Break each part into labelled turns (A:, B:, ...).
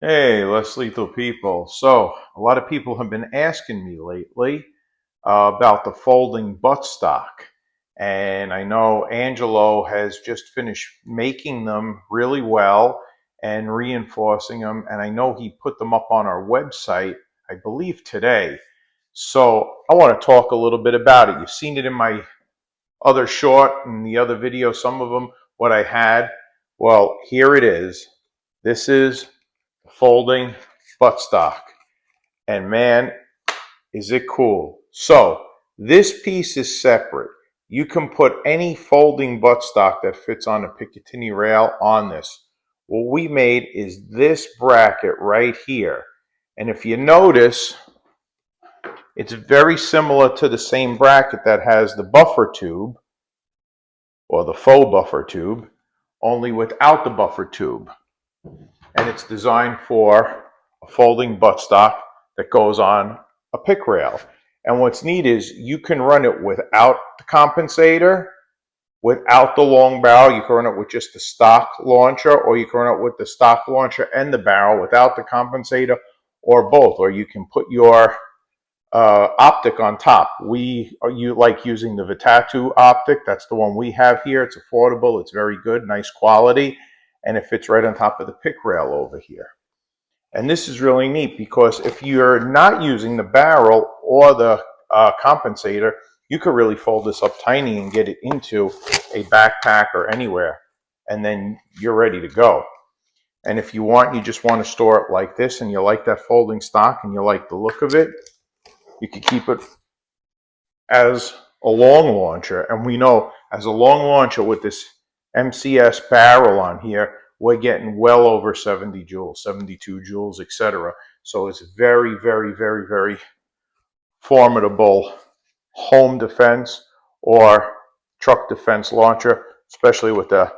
A: Hey, less lethal people. So, a lot of people have been asking me lately about the folding buttstock. And I know Angelo has just finished making them really well and reinforcing them. And I know he put them up on our website, I believe today. So, I want to talk a little bit about it. You've seen it in my other short and the other video, some of them, what I had. Well, here it is. This is folding buttstock. And man, is it cool. So this piece is separate. You can put any folding buttstock that fits on a Picatinny rail on this. What we made is this bracket right here. And if you notice, it's very similar to the same bracket that has the buffer tube or the faux buffer tube, only without the buffer tube. And it's designed for a folding buttstock that goes on a pick rail. And what's neat is you can run it without the compensator, without the long barrel. You can run it with just the stock launcher, or you can run it with the stock launcher and the barrel without the compensator, or both. Or you can put your optic on top. You like using the Vitatu optic. That's the one we have here. It's affordable. It's very good, nice quality, and it fits right on top of the pick rail over here. And this is really neat because if you're not using the barrel or the compensator, you could really fold this up tiny and get it into a backpack or anywhere, and then you're ready to go. And if you want, you just want to store it like this, and you like that folding stock and you like the look of it, you could keep it as a long launcher. And we know as a long launcher with this MCS barrel on here, we're getting well over 70 joules, 72 joules, etc. So it's very, very, very, very formidable home defense or truck defense launcher, especially with the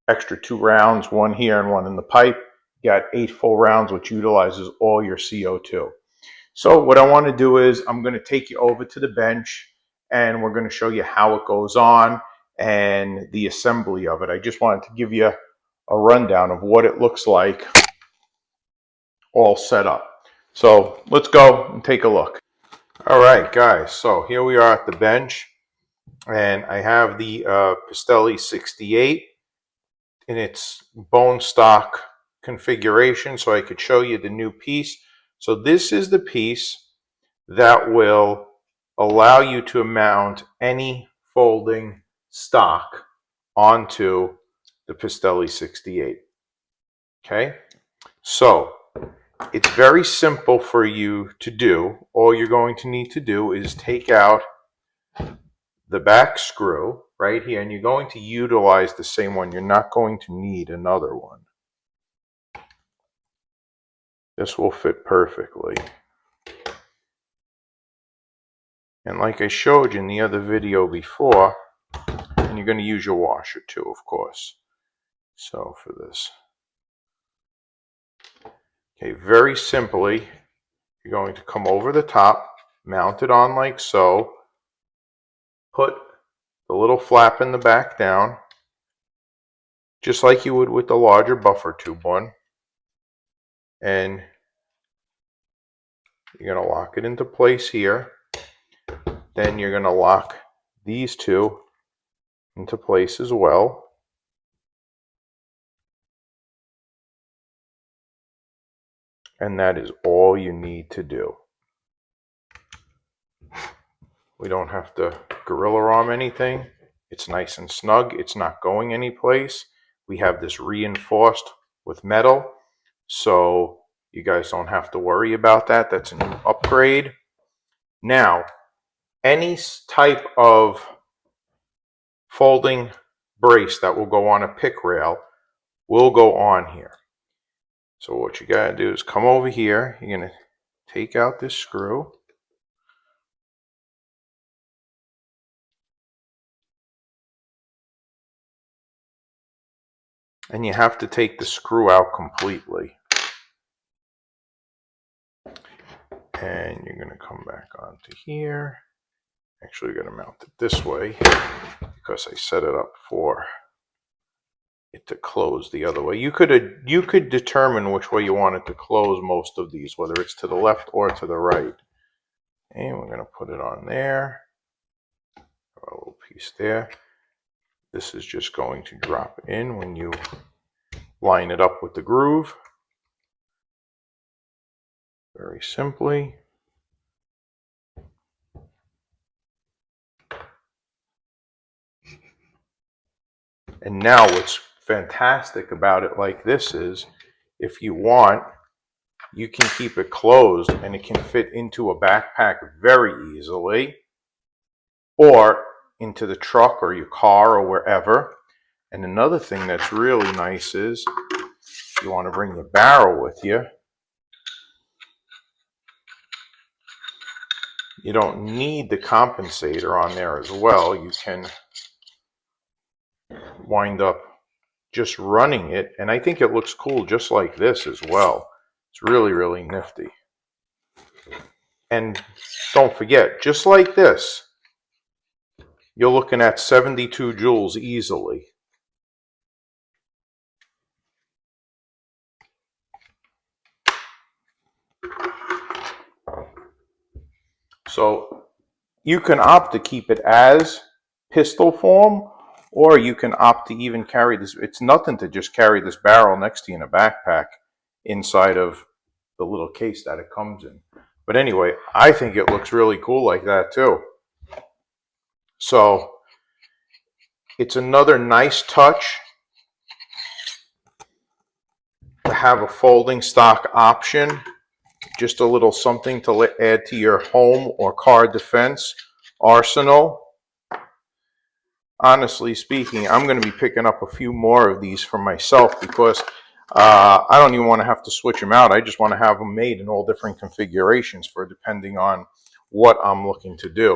A: extra 2 rounds, one here and one in the pipe. You got 8 full rounds, which utilizes all your CO2. So what I want to do is I'm going to take you over to the bench and we're going to show you how it goes on and the assembly of it. I just wanted to give you a rundown of what it looks like all set up. So let's go and take a look. All right, guys, so here we are at the bench, and I have the Pistelle X.68 in its bone stock configuration so I could show you the new piece. So this is the piece that will allow you to mount any folding stock onto the Pistelle X.68. Okay, so it's very simple for you to do. All you're going to need to do is take out the back screw right here, and you're going to utilize the same one. You're not going to need another one. This will fit perfectly. And like I showed you in the other video before, and you're going to use your washer too, of course. So for this. Okay, very simply, you're going to come over the top, mount it on like so, put the little flap in the back down, just like you would with the larger buffer tube one, and you're going to lock it into place here. Then you're going to lock these two into place as well. And that is all you need to do. We don't have to gorilla arm anything. It's nice and snug. It's not going anyplace. We have this reinforced with metal, so you guys don't have to worry about that. That's a new upgrade. Now, any type of folding brace that will go on a pick rail will go on here. So what you gotta do is come over here. You're gonna take out this screw. And you have to take the screw out completely. And you're gonna come back onto here. Actually, you're gonna mount it this way because I set it up for it to close the other way. You could determine which way you want it to close most of these, whether it's to the left or to the right. And we're going to put it on there. A little piece there. This is just going to drop in when you line it up with the groove. Very simply. And now what's fantastic about it like this is, if you want, you can keep it closed and it can fit into a backpack very easily, or into the truck or your car or wherever. And another thing that's really nice is, if you want to bring your barrel with you, you don't need the compensator on there as well. You can wind up just running it, and I think it looks cool just like this as well. It's really, really nifty. And don't forget, just like this, you're looking at 72 joules easily. So you can opt to keep it as pistol form, or you can opt to even carry this. It's nothing to just carry this barrel next to you in a backpack inside of the little case that it comes in. But anyway, I think it looks really cool like that too. So it's another nice touch to have a folding stock option. Just a little something to add to your home or car defense arsenal. Honestly speaking, I'm going to be picking up a few more of these for myself, because I don't even want to have to switch them out. I just want to have them made in all different configurations for depending on what I'm looking to do.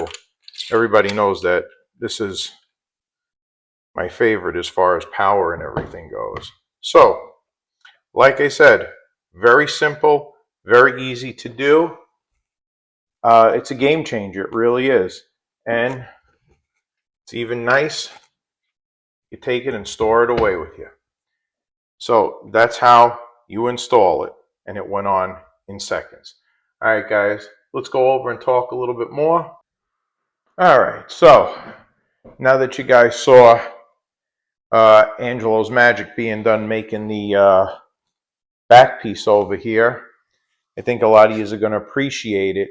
A: Everybody knows that this is my favorite as far as power and everything goes. So, like I said, very simple, very easy to do. It's a game changer, it really is. And it's even nice. You take it and store it away with you. So that's how you install it, and it went on in seconds. All right, guys, let's go over and talk a little bit more. All right, so now that you guys saw Angelo's magic being done making the back piece over here, I think a lot of you are going to appreciate it.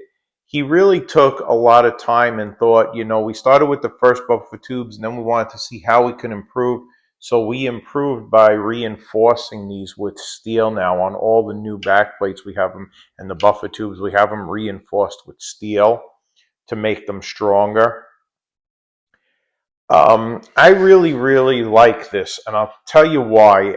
A: He really took a lot of time and thought. We started with the first buffer tubes, and then we wanted to see how we could improve. So we improved by reinforcing these with steel now on all the new back plates. We have them, and the buffer tubes, we have them reinforced with steel to make them stronger. I really, really like this, and I'll tell you why.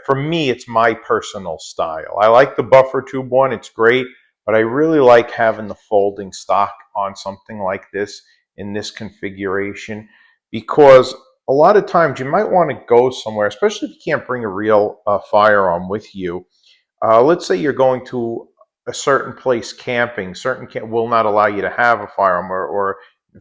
A: For me, it's my personal style. I like the buffer tube one, it's great, but I really like having the folding stock on something like this in this configuration, because a lot of times you might want to go somewhere, especially if you can't bring a real firearm with you. Let's say you're going to a certain place camping. Certain will not allow you to have a firearm, or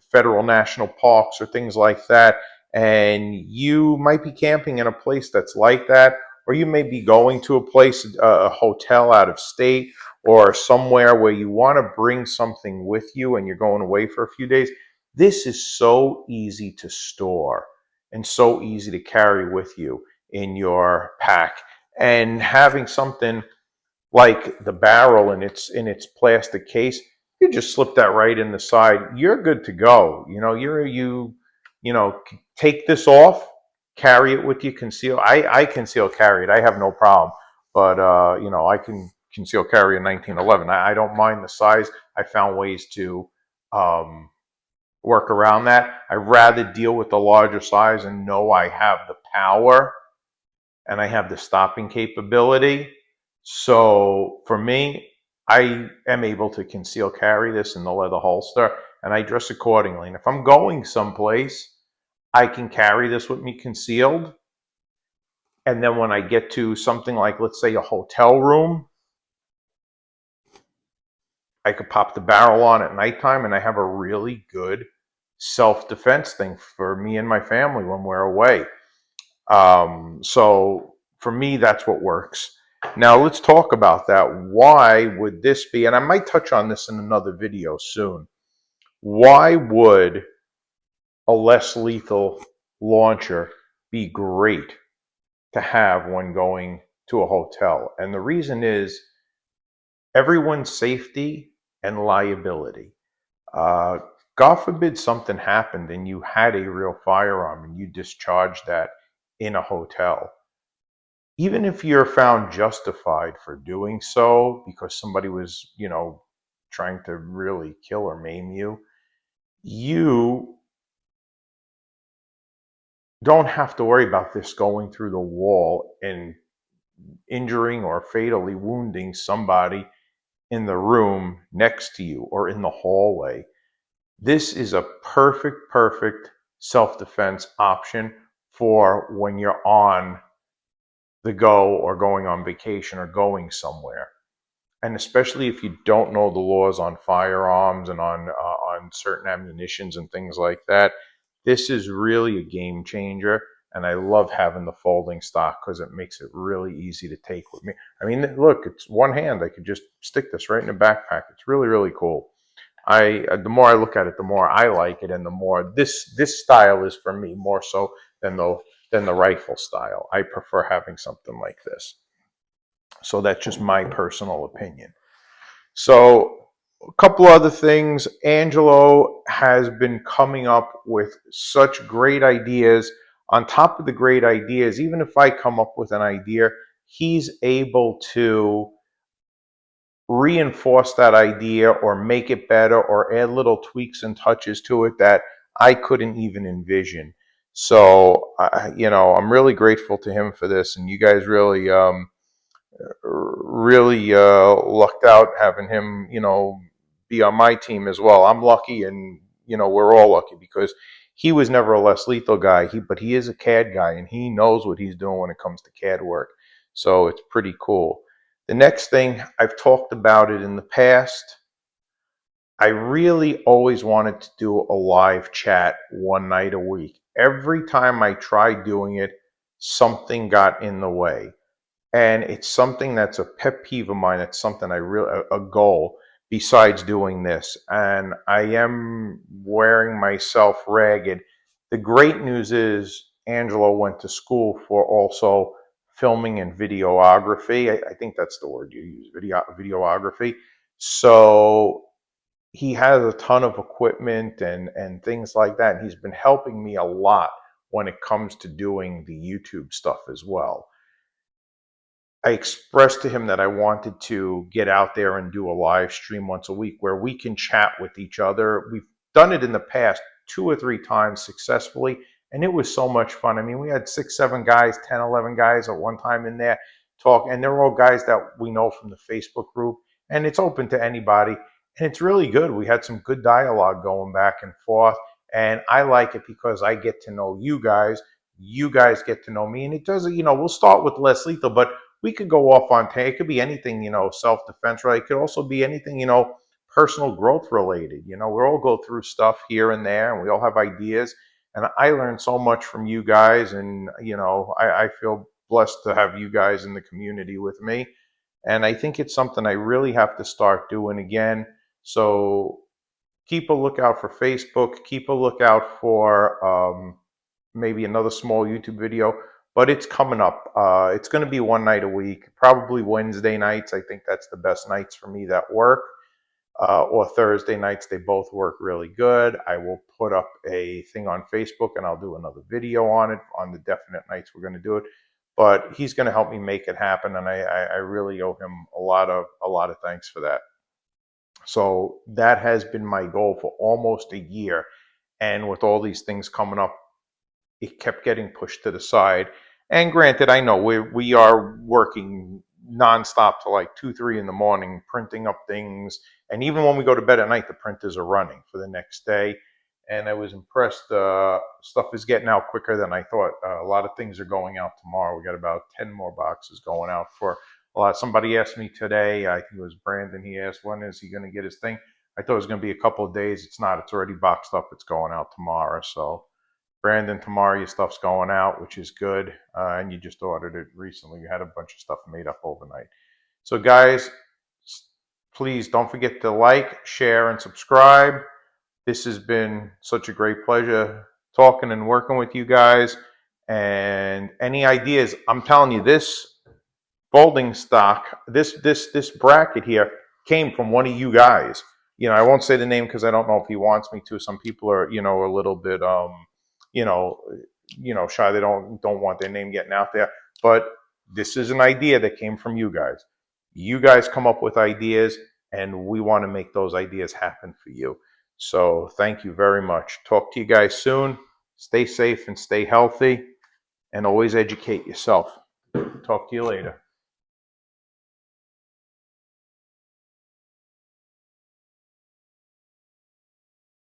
A: federal national parks or things like that, and you might be camping in a place that's like that, or you may be going to a place, a hotel out of state, or somewhere where you want to bring something with you and you're going away for a few days. This is so easy to store and so easy to carry with you in your pack. And having something like the barrel in its plastic case, you just slip that right in the side. You're good to go. Take this off, carry it with you, conceal. I conceal carry it. I have no problem. But I can conceal carry a 1911. I don't mind the size. I found ways to work around that. I rather deal with the larger size and know I have the power and I have the stopping capability. So for me, I am able to conceal carry this in the leather holster, and I dress accordingly. And if I'm going someplace, I can carry this with me concealed. And then when I get to something like, let's say, a hotel room, I could pop the barrel on at nighttime, and I have a really good self-defense thing for me and my family when we're away. So for me, that's what works. Now let's talk about that. Why would this be? And I might touch on this in another video soon. Why would a less lethal launcher be great to have when going to a hotel? And the reason is everyone's safety and liability. Uh, God forbid something happened and you had a real firearm and you discharged that in a hotel. Even if you're found justified for doing so because somebody was, trying to really kill or maim you, you don't have to worry about this going through the wall and injuring or fatally wounding somebody in the room next to you or in the hallway. This is a perfect self-defense option for when you're on the go or going on vacation or going somewhere. And especially if you don't know the laws on firearms and on certain ammunitions and things like that, this is really a game changer. And I love having the folding stock because it makes it really easy to take with me. I mean, look, it's one hand. I could just stick this right in a backpack. It's really cool. The more I look at it, the more I like it, and the more this style is for me more so than the rifle style. I prefer having something like this. So that's just my personal opinion. So a couple other things. Angelo has been coming up with such great ideas. On top of the great ideas, even if I come up with an idea, he's able to reinforce that idea or make it better or add little tweaks and touches to it that I couldn't even envision. So, I'm really grateful to him for this, and you guys really lucked out having him, be on my team as well. I'm lucky, and we're all lucky because he was never a less lethal guy. But he is a CAD guy, and he knows what he's doing when it comes to CAD work. So it's pretty cool. The next thing, I've talked about it in the past. I really always wanted to do a live chat one night a week. Every time I tried doing it, something got in the way. And it's something that's a pet peeve of mine. It's something a goal besides doing this. And I am wearing myself ragged. The great news is Angelo went to school for also filming and videography. I think that's the word you use, videography. So he has a ton of equipment and things like that. And he's been helping me a lot when it comes to doing the YouTube stuff as well. I expressed to him that I wanted to get out there and do a live stream once a week where we can chat with each other. We've done it in the past 2 or 3 times successfully, and it was so much fun. I mean, we had 6, 7 guys, 10, 11 guys at one time in there talk, and they're all guys that we know from the Facebook group, and it's open to anybody, and it's really good. We had some good dialogue going back and forth, and I like it because I get to know you guys get to know me, and it doesn't, we'll start with less lethal, but we could go off on it could be anything, self-defense, right? It could also be anything, personal growth related. We all go through stuff here and there, and we all have ideas. And I learned so much from you guys, and I feel blessed to have you guys in the community with me. And I think it's something I really have to start doing again. So keep a lookout for Facebook. Keep a lookout for maybe another small YouTube video, but it's coming up. It's going to be one night a week, probably Wednesday nights. I think that's the best nights for me that work, or Thursday nights. They both work really good. I will put up a thing on Facebook and I'll do another video on it on the definite nights we're going to do it. But he's going to help me make it happen, and I really owe him a lot of thanks for that. So that has been my goal for almost a year. And with all these things coming up, it kept getting pushed to the side. And granted, I know we are working nonstop till like 2, 3 in the morning, printing up things. And even when we go to bed at night, the printers are running for the next day. And I was impressed. Stuff is getting out quicker than I thought. A lot of things are going out tomorrow. We got about 10 more boxes going out for a lot. Somebody asked me today, I think it was Brandon, he asked, when is he going to get his thing? I thought it was going to be a couple of days. It's not. It's already boxed up. It's going out tomorrow. So Brandon, tomorrow your stuff's going out, which is good. And you just ordered it recently. You had a bunch of stuff made up overnight. So guys, please don't forget to like, share, and subscribe. This has been such a great pleasure talking and working with you guys. And any ideas, I'm telling you, this folding stock, this bracket here came from one of you guys. I won't say the name because I don't know if he wants me to. Some people are, a little bit you know, shy. They don't want their name getting out there. But this is an idea that came from you guys. You guys come up with ideas, and we want to make those ideas happen for you. So thank you very much. Talk to you guys soon. Stay safe and stay healthy, and always educate yourself. Talk to you later.